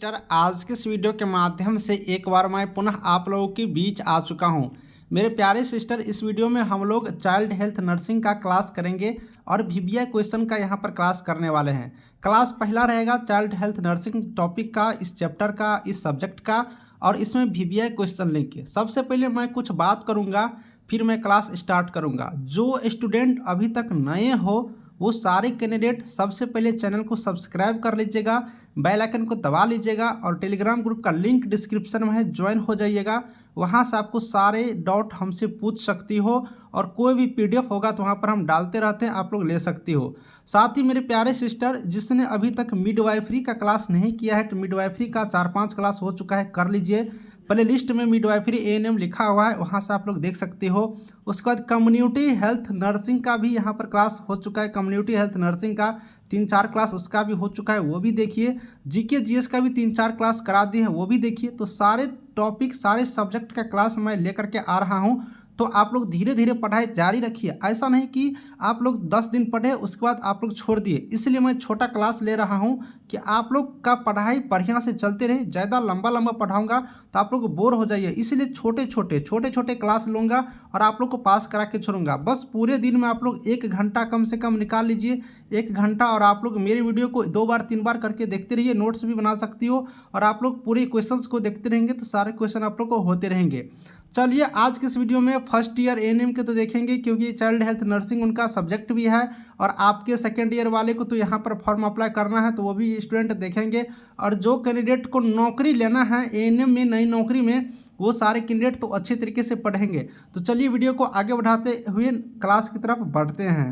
आज के इस वीडियो के माध्यम से एक बार मैं पुनः आप लोगों के बीच आ चुका हूं। मेरे प्यारे सिस्टर, इस वीडियो में हम लोग चाइल्ड हेल्थ नर्सिंग का क्लास करेंगे और वीवीआई क्वेश्चन का यहां पर क्लास करने वाले हैं। क्लास पहला रहेगा चाइल्ड हेल्थ नर्सिंग टॉपिक का, इस चैप्टर का, इस सब्जेक्ट का, और इसमें वीवीआई क्वेश्चन लेंगे। सबसे पहले मैं कुछ बात करूँगा, फिर मैं क्लास स्टार्ट करूँगा। जो स्टूडेंट अभी तक नए हो वो सारे कैंडिडेट सबसे पहले चैनल को सब्सक्राइब कर लीजिएगा, बेल आइकन को दबा लीजिएगा और टेलीग्राम ग्रुप का लिंक डिस्क्रिप्शन में है, ज्वाइन हो जाइएगा। वहाँ से आपको सारे डाउट हमसे पूछ सकती हो और कोई भी पीडीएफ होगा तो वहाँ पर हम डालते रहते हैं, आप लोग ले सकती हो। साथ ही मेरे प्यारे सिस्टर, जिसने अभी तक मिडवाइफरी का क्लास नहीं किया है तो मिडवाइफरी का 4-5 क्लास हो चुका है, कर लीजिए। प्ले लिस्ट में मिडवाइफरी एएनएम लिखा हुआ है, वहाँ से आप लोग देख सकते हो। उसके बाद कम्युनिटी हेल्थ नर्सिंग का भी यहाँ पर क्लास हो चुका है। कम्युनिटी हेल्थ नर्सिंग का 3-4 क्लास उसका भी हो चुका है, वो भी देखिए। जीके जीएस का भी 3-4 क्लास करा दिए हैं, वो भी देखिए। तो सारे टॉपिक, सारे सब्जेक्ट का क्लास मैं लेकर के आ रहा हूँ। तो आप लोग धीरे धीरे पढ़ाई जारी रखिए। ऐसा नहीं कि आप लोग 10 दिन पढ़े उसके बाद आप लोग छोड़ दिए। इसलिए मैं छोटा क्लास ले रहा हूँ कि आप लोग का पढ़ाई बढ़िया से चलते रहे। ज़्यादा लंबा लंबा पढ़ाऊँगा तो आप लोग बोर हो जाइए, इसलिए छोटे छोटे क्लास लूँगा और आप लोग को पास करा के छोड़ूंगा। बस पूरे दिन में आप लोग 1 घंटा कम से कम निकाल लीजिए, 1 घंटा, और आप लोग मेरी वीडियो को 2 बार 3 बार करके देखते रहिए। नोट्स भी बना सकती हो और आप लोग पूरे क्वेश्चंस को देखते रहेंगे तो सारे क्वेश्चन आप लोग को होते रहेंगे। चलिए, आज के इस वीडियो में फर्स्ट ईयर एएनएम के तो देखेंगे, क्योंकि चाइल्ड हेल्थ नर्सिंग उनका सब्जेक्ट भी है, और आपके सेकेंड ईयर वाले को तो यहाँ पर फॉर्म अप्लाई करना है तो वो भी स्टूडेंट देखेंगे। और जो कैंडिडेट को नौकरी लेना है एएनएम में, नई नौकरी में, वो सारे कैंडिडेट तो अच्छे तरीके से पढ़ेंगे। तो चलिए वीडियो को आगे बढ़ाते हुए क्लास की तरफ बढ़ते हैं।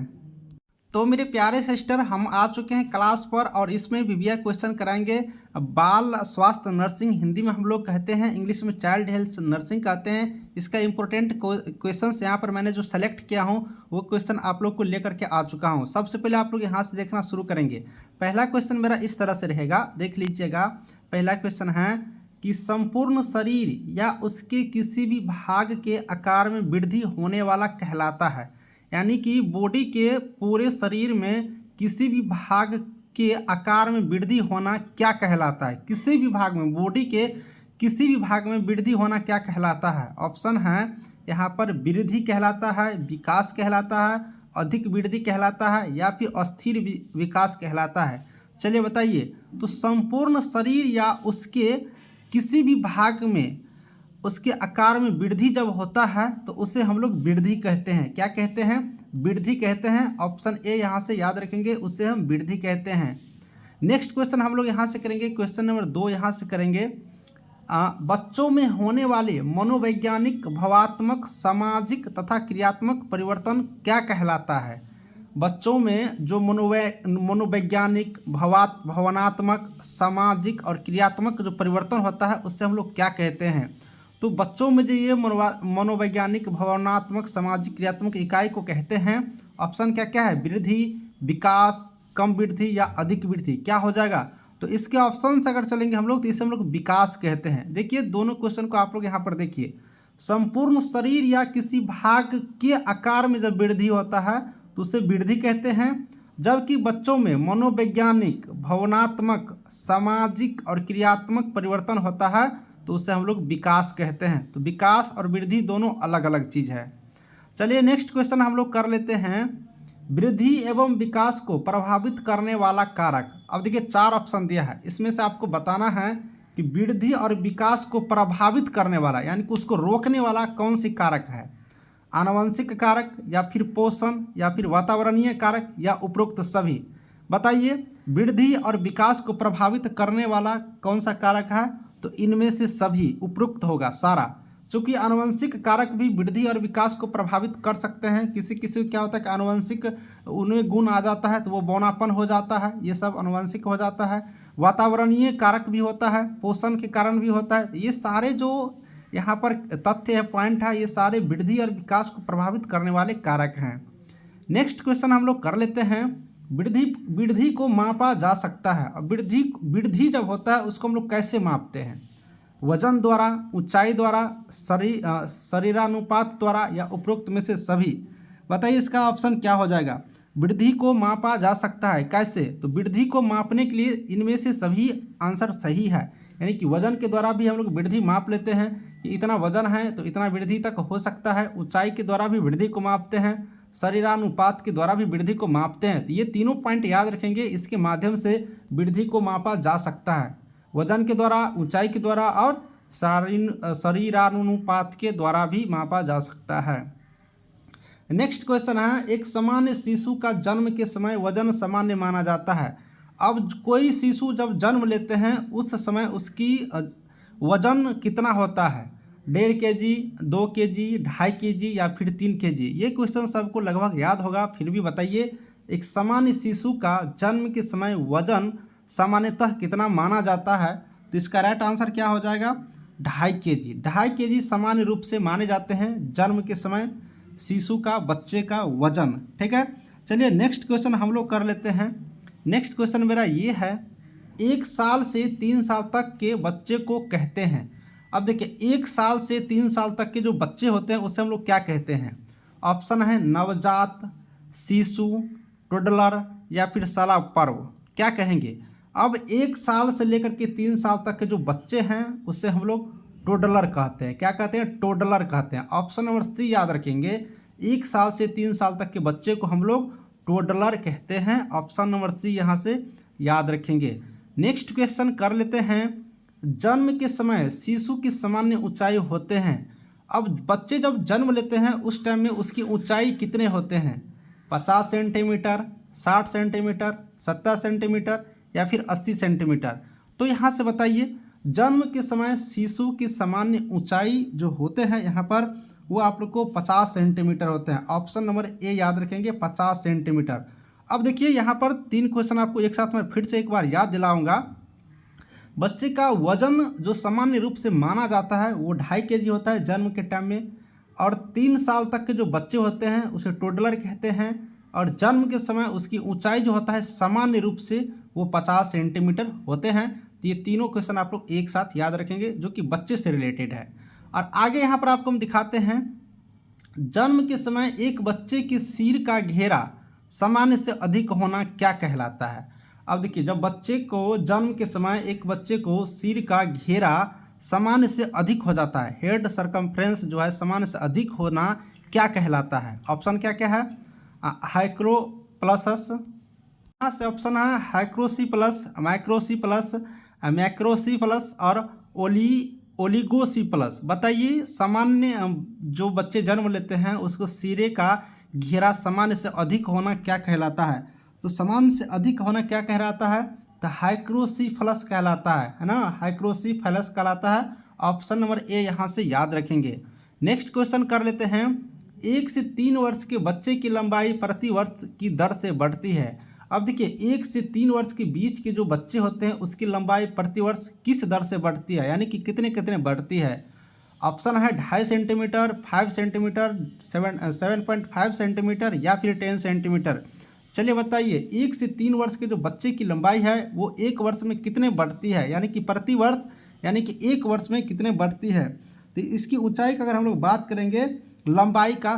तो मेरे प्यारे सिस्टर, हम आ चुके हैं क्लास पर और इसमें वीवीआई क्वेश्चन कराएंगे। बाल स्वास्थ्य नर्सिंग हिंदी में हम लोग कहते हैं, इंग्लिश में चाइल्ड हेल्थ नर्सिंग कहते हैं। इसका इंपॉर्टेंट क्वेश्चंस यहाँ पर मैंने जो सेलेक्ट किया हूँ वो क्वेश्चन आप लोग को लेकर के आ चुका हूँ। सबसे पहले आप लोग यहाँ से देखना शुरू करेंगे। पहला क्वेश्चन मेरा इस तरह से रहेगा, देख लीजिएगा। पहला क्वेश्चन है कि संपूर्ण शरीर या उसके किसी भी भाग के आकार में वृद्धि होने वाला कहलाता है। यानी कि बॉडी के पूरे शरीर में किसी भी भाग के आकार में वृद्धि होना क्या कहलाता है? किसी भी भाग में, बॉडी के किसी भी भाग में वृद्धि होना क्या कहलाता है? ऑप्शन है यहाँ पर वृद्धि कहलाता है, विकास कहलाता है, अधिक वृद्धि कहलाता है, या फिर अस्थिर विकास कहलाता है। चलिए बताइए। तो संपूर्ण शरीर या उसके किसी भी भाग में उसके आकार में वृद्धि जब होता है तो उसे हम लोग वृद्धि कहते हैं। क्या कहते हैं? वृद्धि कहते हैं। ऑप्शन ए यहाँ से याद रखेंगे, उसे हम वृद्धि कहते हैं। नेक्स्ट क्वेश्चन हम लोग यहाँ से करेंगे, क्वेश्चन नंबर 2 यहाँ से करेंगे। बच्चों में होने वाले मनोवैज्ञानिक, भावात्मक, सामाजिक तथा क्रियात्मक परिवर्तन क्या कहलाता है? बच्चों में जो मनोवैज्ञानिक, भावनात्मक, सामाजिक और क्रियात्मक जो परिवर्तन होता है उससे हम लोग क्या कहते हैं? तो बच्चों में जो ये मनोवैज्ञानिक, भावनात्मक, सामाजिक, क्रियात्मक इकाई को कहते हैं। ऑप्शन क्या क्या है? वृद्धि, विकास, कम वृद्धि या अधिक वृद्धि। क्या हो जाएगा? तो इसके ऑप्शन से अगर चलेंगे हम लोग तो इसे हम लोग विकास कहते हैं। देखिए दोनों क्वेश्चन को आप लोग यहाँ पर देखिए। संपूर्ण शरीर या किसी भाग के आकार में जब वृद्धि होता है तो उसे वृद्धि कहते हैं, जबकि बच्चों में मनोवैज्ञानिक, भावनात्मक, सामाजिक और क्रियात्मक परिवर्तन होता है तो उसे हम लोग विकास कहते हैं। तो विकास और वृद्धि दोनों अलग अलग चीज़ है। चलिए नेक्स्ट क्वेश्चन हम लोग कर लेते हैं। वृद्धि एवं विकास को प्रभावित करने वाला कारक। अब देखिए 4 ऑप्शन दिया है, इसमें से आपको बताना है कि वृद्धि और विकास को प्रभावित करने वाला यानी कि उसको रोकने वाला कौन सी कारक है? आनुवंशिक कारक, या फिर पोषण, या फिर वातावरणीय कारक, या उपरोक्त सभी। बताइए, वृद्धि और विकास को प्रभावित करने वाला कौन सा कारक है? तो इनमें से सभी उपरोक्त होगा सारा। चूँकि आनुवंशिक कारक भी वृद्धि और विकास को प्रभावित कर सकते हैं। किसी किसी को क्या होता है कि आनुवंशिक उनमें गुण आ जाता है तो वो बौनापन हो जाता है, ये सब आनुवंशिक हो जाता है। वातावरणीय कारक भी होता है, पोषण के कारण भी होता है। ये सारे जो यहाँ पर तथ्य है, पॉइंट है, ये सारे वृद्धि और विकास को प्रभावित करने वाले कारक हैं। नेक्स्ट क्वेश्चन हम लोग कर लेते हैं। वृद्धि को मापा जा सकता है, और वृद्धि जब होता है उसको हम लोग कैसे मापते हैं? वजन द्वारा, ऊंचाई द्वारा, शरीरानुपात द्वारा, या उपरोक्त में से सभी। बताइए इसका ऑप्शन क्या हो जाएगा? वृद्धि को मापा जा सकता है। कैसे? तो वृद्धि को मापने के लिए इनमें से सभी आंसर सही है, यानी कि वजन के द्वारा भी हम लोग वृद्धि माप लेते हैं कि इतना वजन है तो इतना वृद्धि तक हो सकता है। ऊंचाई के द्वारा भी वृद्धि को मापते हैं, शरीरानुपात के द्वारा भी वृद्धि को मापते हैं। तो ये तीनों पॉइंट याद रखेंगे, इसके माध्यम से वृद्धि को मापा जा सकता है, वजन के द्वारा, ऊंचाई के द्वारा और शरीरानुपात के द्वारा भी मापा जा सकता है। नेक्स्ट क्वेश्चन है, एक सामान्य शिशु का जन्म के समय वजन सामान्य माना जाता है। अब कोई शिशु जब जन्म लेते हैं उस समय उसकी वजन कितना होता है? 1.5 kg, 2 kg, 2.5 kg या फिर 3 kg? ये क्वेश्चन सबको लगभग याद होगा, फिर भी बताइए एक सामान्य शिशु का जन्म के समय वजन सामान्यतः कितना माना जाता है? तो इसका राइट आंसर क्या हो जाएगा? 2.5 kg। 2.5 kg सामान्य रूप से माने जाते हैं जन्म के समय शिशु का, बच्चे का वजन। ठीक है, चलिए नेक्स्ट क्वेश्चन हम लोग कर लेते हैं। नेक्स्ट क्वेश्चन मेरा ये है, 1 साल से 3 साल तक के बच्चे को कहते हैं। अब देखिए 1 साल से 3 साल तक के जो बच्चे होते हैं उससे हम लोग क्या कहते हैं? ऑप्शन है नवजात, शिशु, टोडलर या फिर शाला पर्व। क्या कहेंगे? अब 1 साल से लेकर के 3 साल तक के जो बच्चे हैं उससे हम लोग टोडलर कहते हैं। क्या कहते हैं? टोडलर कहते हैं। ऑप्शन नंबर सी याद रखेंगे, 1 साल से 3 साल तक के बच्चे को हम लोग टोडलर कहते हैं। ऑप्शन नंबर सी यहाँ से याद रखेंगे। नेक्स्ट क्वेश्चन कर लेते हैं, जन्म के समय शिशु की सामान्य ऊंचाई होते हैं। अब बच्चे जब जन्म लेते हैं उस टाइम में उसकी ऊंचाई कितने होते हैं? 50 सेंटीमीटर, 60 सेंटीमीटर, 70 सेंटीमीटर या फिर 80 सेंटीमीटर? तो यहाँ से बताइए, जन्म के समय शिशु की सामान्य ऊंचाई जो होते हैं यहाँ पर वो आप लोग को 50 सेंटीमीटर होते हैं। ऑप्शन नंबर ए याद रखेंगे, 50 सेंटीमीटर। अब देखिए यहाँ पर 3 क्वेश्चन आपको एक साथ में फिर से एक बार याद दिलाऊंगा। बच्चे का वजन जो सामान्य रूप से माना जाता है वो 2.5 kg होता है जन्म के टाइम में, और 3 साल तक के जो बच्चे होते हैं उसे टोडलर कहते हैं, और जन्म के समय उसकी ऊंचाई जो होता है सामान्य रूप से वो 50 सेंटीमीटर होते हैं। तो ये तीनों क्वेश्चन आप लोग एक साथ याद रखेंगे जो कि बच्चे से रिलेटेड है। और आगे यहाँ पर आपको हम दिखाते हैं, जन्म के समय एक बच्चे के सिर का घेरा सामान्य से अधिक होना क्या कहलाता है? अब देखिए, जब बच्चे को जन्म के समय एक बच्चे को सिर का घेरा सामान्य से अधिक हो जाता है, हेड सर्कमफ्रेंस जो है सामान्य से अधिक होना क्या कहलाता है? ऑप्शन क्या क्या है? हाइक्रोप्लसस, यहाँ से ऑप्शन है हाइक्रोसिप्लस, माइक्रोसिप्लस, मैक्रोसिप्लस और ओलिगोसिप्लस। बताइए, सामान्य जो बच्चे जन्म लेते हैं उसको सिरे का घेरा सामान्य से अधिक होना क्या कहलाता है? तो सामान्य से अधिक होना क्या कहलाता है? तो हाइक्रोसिप्लस कहलाता है ना, हाइक्रोसिप्लस कहलाता है। ऑप्शन नंबर ए यहाँ से याद रखेंगे। नेक्स्ट क्वेश्चन कर लेते हैं, 1 से 3 वर्ष के बच्चे की लंबाई प्रति वर्ष की दर से बढ़ती है। अब देखिए, 1 से 3 वर्ष के बीच के जो बच्चे होते हैं उसकी लंबाई प्रति वर्ष किस दर से बढ़ती है, यानी कि कितने कितने बढ़ती है? ऑप्शन है 2.5 सेंटीमीटर, 5 सेंटीमीटर, 7.5 सेंटीमीटर या फिर 10 सेंटीमीटर। चलिए बताइए, 1 से 3 वर्ष के जो बच्चे की लंबाई है वो 1 वर्ष में कितने बढ़ती है, यानी कि प्रति वर्ष, यानी कि 1 वर्ष में कितने बढ़ती है? तो इसकी ऊंचाई का अगर हम लोग बात करेंगे, लंबाई का,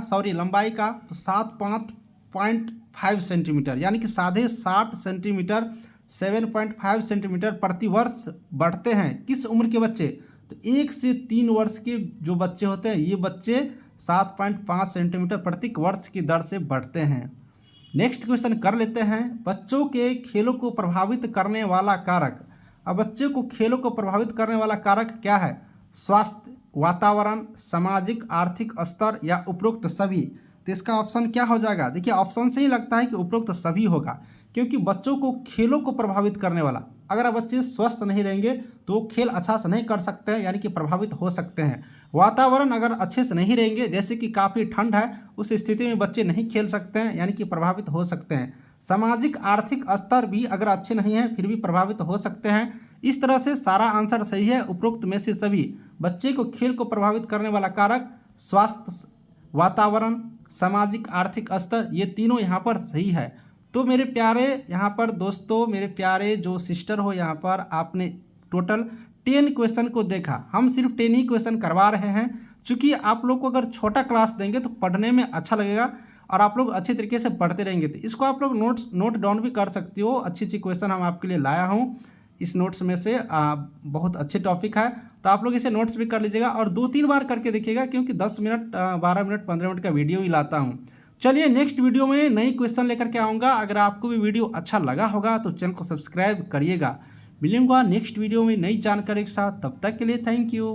तो 7.5 सेंटीमीटर, यानी कि 60 सेंटीमीटर, 7.5 सेंटीमीटर प्रति वर्ष बढ़ते हैं। किस उम्र के बच्चे? तो 1 से 3 वर्ष के जो बच्चे होते हैं ये बच्चे 7.5 सेंटीमीटर प्रति वर्ष की दर से बढ़ते हैं। नेक्स्ट क्वेश्चन कर लेते हैं, बच्चों के खेलों को प्रभावित करने वाला कारक। अब बच्चे को खेलों को प्रभावित करने वाला कारक क्या है? स्वास्थ्य, वातावरण, सामाजिक आर्थिक स्तर या उपरोक्त सभी? तो इसका ऑप्शन क्या हो जाएगा? देखिए, ऑप्शन से ही लगता है कि उपरोक्त सभी होगा, क्योंकि बच्चों को खेलों को प्रभावित करने वाला, अगर बच्चे स्वस्थ नहीं रहेंगे तो वो खेल अच्छा से नहीं कर सकते हैं, यानी कि प्रभावित हो सकते हैं। वातावरण अगर अच्छे से नहीं रहेंगे, जैसे कि काफ़ी ठंड है, उस स्थिति में बच्चे नहीं खेल सकते हैं, यानी कि प्रभावित हो सकते हैं। सामाजिक आर्थिक स्तर भी अगर अच्छे नहीं हैं फिर भी प्रभावित हो सकते हैं। इस तरह से सारा आंसर सही है, उपरोक्त में से सभी। बच्चे को खेल को प्रभावित करने वाला कारक स्वास्थ्य, वातावरण, सामाजिक आर्थिक स्तर, ये तीनों यहाँ पर सही है। तो मेरे प्यारे यहाँ पर दोस्तों, मेरे प्यारे जो सिस्टर हो, यहाँ पर आपने टोटल 10 क्वेश्चन को देखा। हम सिर्फ 10 ही क्वेश्चन करवा रहे हैं, क्योंकि आप लोग को अगर छोटा क्लास देंगे तो पढ़ने में अच्छा लगेगा और आप लोग अच्छे तरीके से पढ़ते रहेंगे। तो इसको आप लोग नोट डाउन भी कर सकते हो। अच्छी क्वेश्चन हम आपके लिए लाया हूँ इस नोट्स में से। बहुत अच्छे टॉपिक है, तो आप लोग इसे नोट्स भी कर लीजिएगा और 2-3 बार करके देखिएगा, क्योंकि 10 मिनट 12 मिनट 15 मिनट का वीडियो ही लाता हूँ। चलिए नेक्स्ट वीडियो में नई क्वेश्चन लेकर के आऊँगा। अगर आपको भी वीडियो अच्छा लगा होगा तो चैनल को सब्सक्राइब करिएगा। मिलूंगा नेक्स्ट वीडियो में नई जानकारी के साथ, तब तक के लिए थैंक यू।